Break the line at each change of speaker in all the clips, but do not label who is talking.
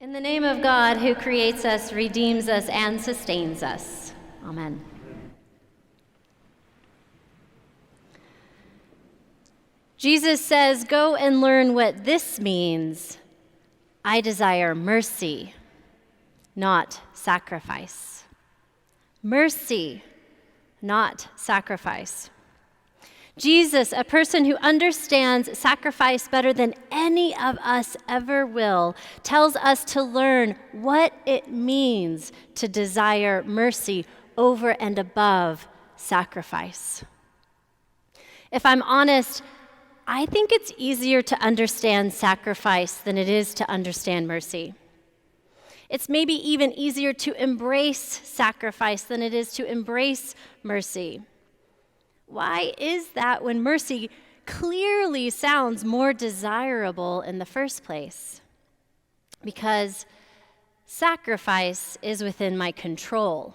In the name of God, who creates us, redeems us, and sustains us. Amen. Jesus says, "Go and learn what this means. I desire mercy, not sacrifice." Mercy, not sacrifice. Jesus, a person who understands sacrifice better than any of us ever will, tells us to learn what it means to desire mercy over and above sacrifice. If I'm honest, I think it's easier to understand sacrifice than it is to understand mercy. It's maybe even easier to embrace sacrifice than it is to embrace mercy. Why is that when mercy clearly sounds more desirable in the first place? Because sacrifice is within my control,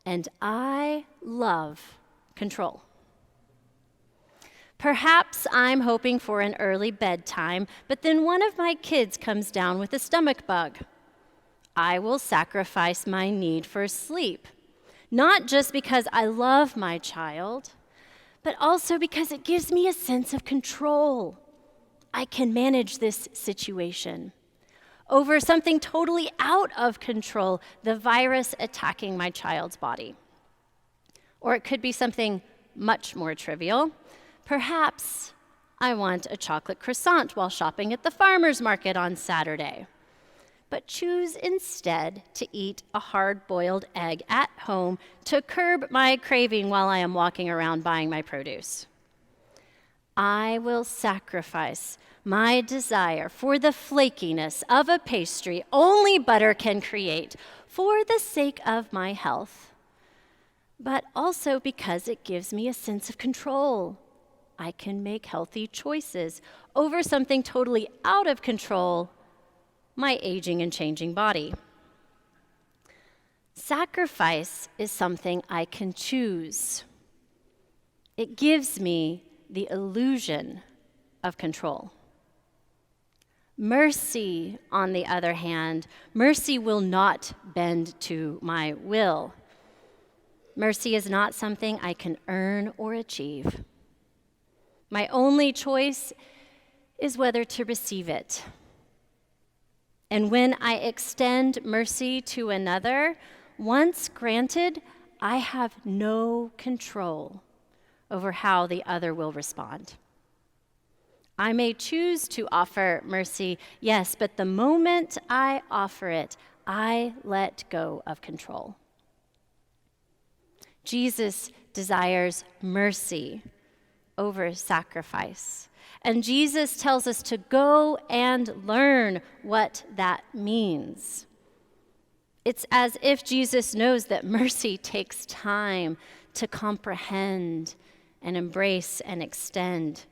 and I love control. Perhaps I'm hoping for an early bedtime, but then one of my kids comes down with a stomach bug. I will sacrifice my need for sleep. Not just because I love my child, but also because it gives me a sense of control. I can manage this situation. Over something totally out of control, the virus attacking my child's body. Or it could be something much more trivial. Perhaps I want a chocolate croissant while shopping at the farmer's market on Saturday, but choose instead to eat a hard-boiled egg at home to curb my craving while I am walking around buying my produce. I will sacrifice my desire for the flakiness of a pastry only butter can create for the sake of my health, but also because it gives me a sense of control. I can make healthy choices over something totally out of control, my aging and changing body. Sacrifice is something I can choose. It gives me the illusion of control. Mercy, on the other hand, mercy will not bend to my will. Mercy is not something I can earn or achieve. My only choice is whether to receive it. And when I extend mercy to another, once granted, I have no control over how the other will respond. I may choose to offer mercy, yes, but the moment I offer it, I let go of control. Jesus desires mercy over sacrifice. And Jesus tells us to go and learn what that means. It's as if Jesus knows that mercy takes time to comprehend and embrace and extend.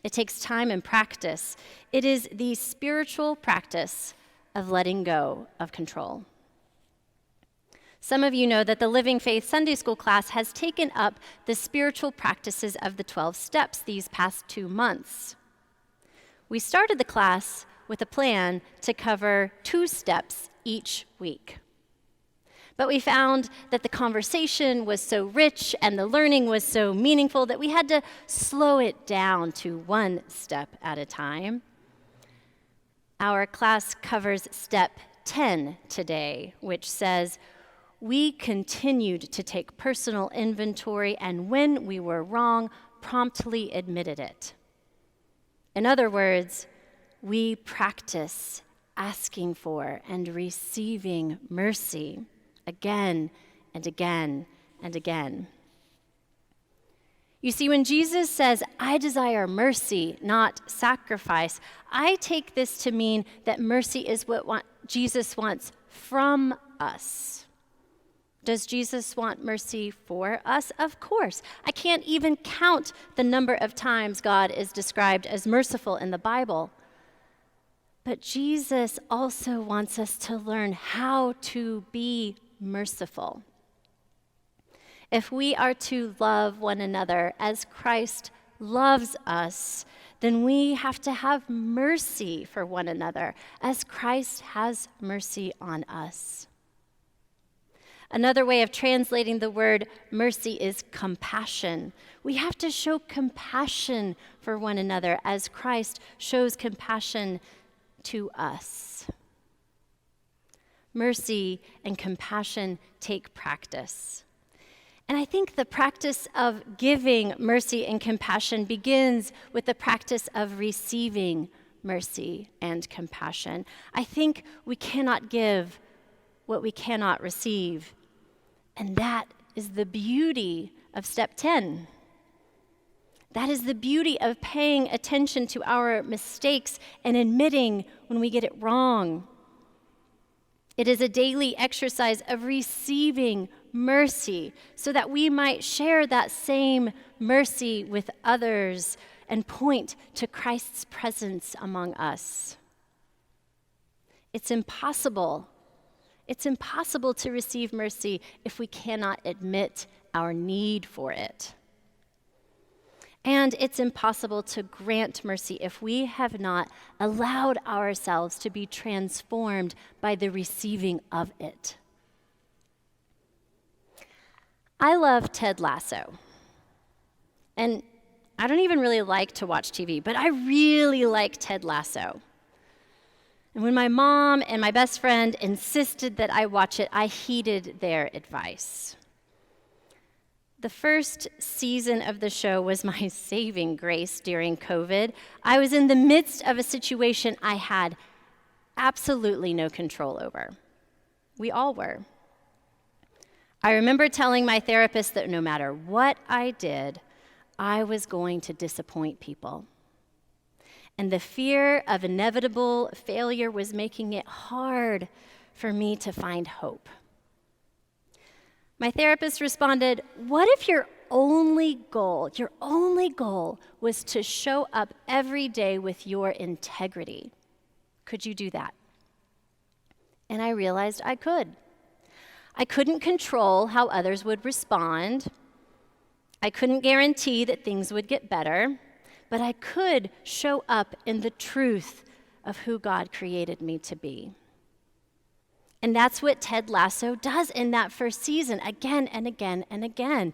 It takes time and practice. It is the spiritual practice of letting go of control. Some of you know that the Living Faith Sunday School class has taken up the spiritual practices of the 12 steps these past 2 months. We started the class with a plan to cover 2 steps each week. But we found that the conversation was so rich and the learning was so meaningful that we had to slow it down to 1 step at a time. Our class covers step 10 today, which says, we continued to take personal inventory, and when we were wrong, promptly admitted it. In other words, we practice asking for and receiving mercy again and again and again. You see, when Jesus says, I desire mercy, not sacrifice, I take this to mean that mercy is what Jesus wants from us. Does Jesus want mercy for us? Of course. I can't even count the number of times God is described as merciful in the Bible. But Jesus also wants us to learn how to be merciful. If we are to love one another as Christ loves us, then we have to have mercy for one another as Christ has mercy on us. Another way of translating the word mercy is compassion. We have to show compassion for one another as Christ shows compassion to us. Mercy and compassion take practice. And I think the practice of giving mercy and compassion begins with the practice of receiving mercy and compassion. I think we cannot give what we cannot receive. And that is the beauty of step 10. That is the beauty of paying attention to our mistakes and admitting when we get it wrong. It is a daily exercise of receiving mercy so that we might share that same mercy with others and point to Christ's presence among us. It's impossible to receive mercy if we cannot admit our need for it. And it's impossible to grant mercy if we have not allowed ourselves to be transformed by the receiving of it. I love Ted Lasso. And I don't even really like to watch TV, but I really like Ted Lasso. And when my mom and my best friend insisted that I watch it, I heeded their advice. The first season of the show was my saving grace during COVID. I was in the midst of a situation I had absolutely no control over. We all were. I remember telling my therapist that no matter what I did, I was going to disappoint people. And the fear of inevitable failure was making it hard for me to find hope. My therapist responded, "What if your only goal was to show up every day with your integrity? Could you do that?" And I realized I could. I couldn't control how others would respond. I couldn't guarantee that things would get better, but I could show up in the truth of who God created me to be. And that's what Ted Lasso does in that first season, again and again and again.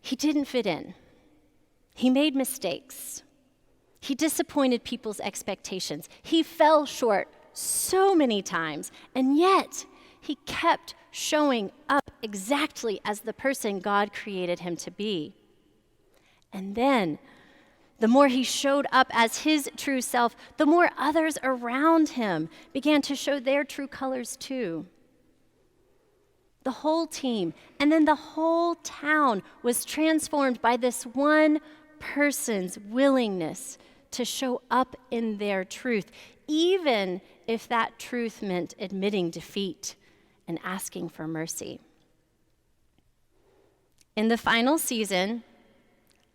He didn't fit in. He made mistakes. He disappointed people's expectations. He fell short so many times, and yet he kept showing up exactly as the person God created him to be. And then, the more he showed up as his true self, the more others around him began to show their true colors too. The whole team, and then the whole town was transformed by this one person's willingness to show up in their truth, even if that truth meant admitting defeat and asking for mercy. In the final season,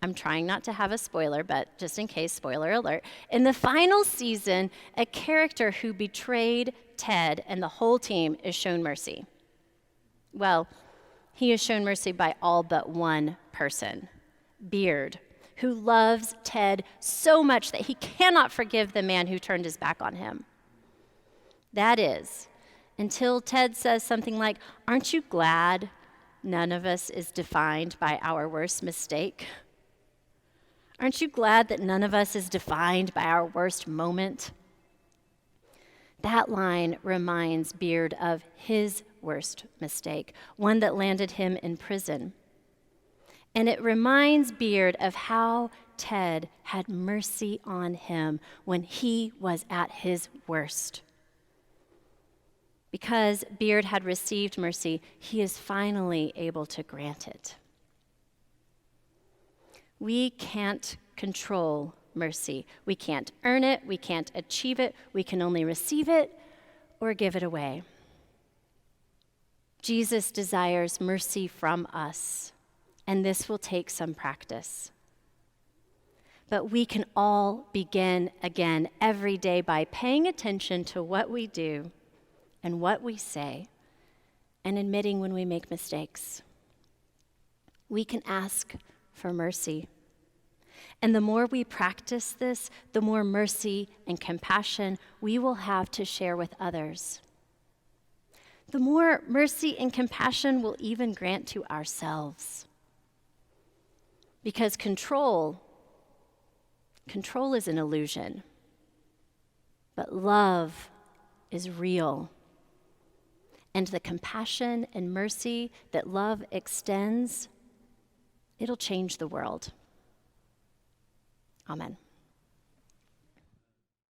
I'm trying not to have a spoiler, but just in case, spoiler alert. In the final season, a character who betrayed Ted and the whole team is shown mercy. Well, he is shown mercy by all but one person, Beard, who loves Ted so much that he cannot forgive the man who turned his back on him. That is, until Ted says something like, "Aren't you glad none of us is defined by our worst mistake? Aren't you glad that none of us is defined by our worst moment?" That line reminds Beard of his worst mistake, one that landed him in prison. And it reminds Beard of how Ted had mercy on him when he was at his worst. Because Beard had received mercy, he is finally able to grant it. We can't control mercy. We can't earn it. We can't achieve it. We can only receive it or give it away. Jesus desires mercy from us, and this will take some practice. But we can all begin again every day by paying attention to what we do and what we say and admitting when we make mistakes. We can ask for mercy. And the more we practice this, the more mercy and compassion we will have to share with others. The more mercy and compassion we'll even grant to ourselves. Because control is an illusion, but love is real. And the compassion and mercy that love extends, it'll change the world. Amen.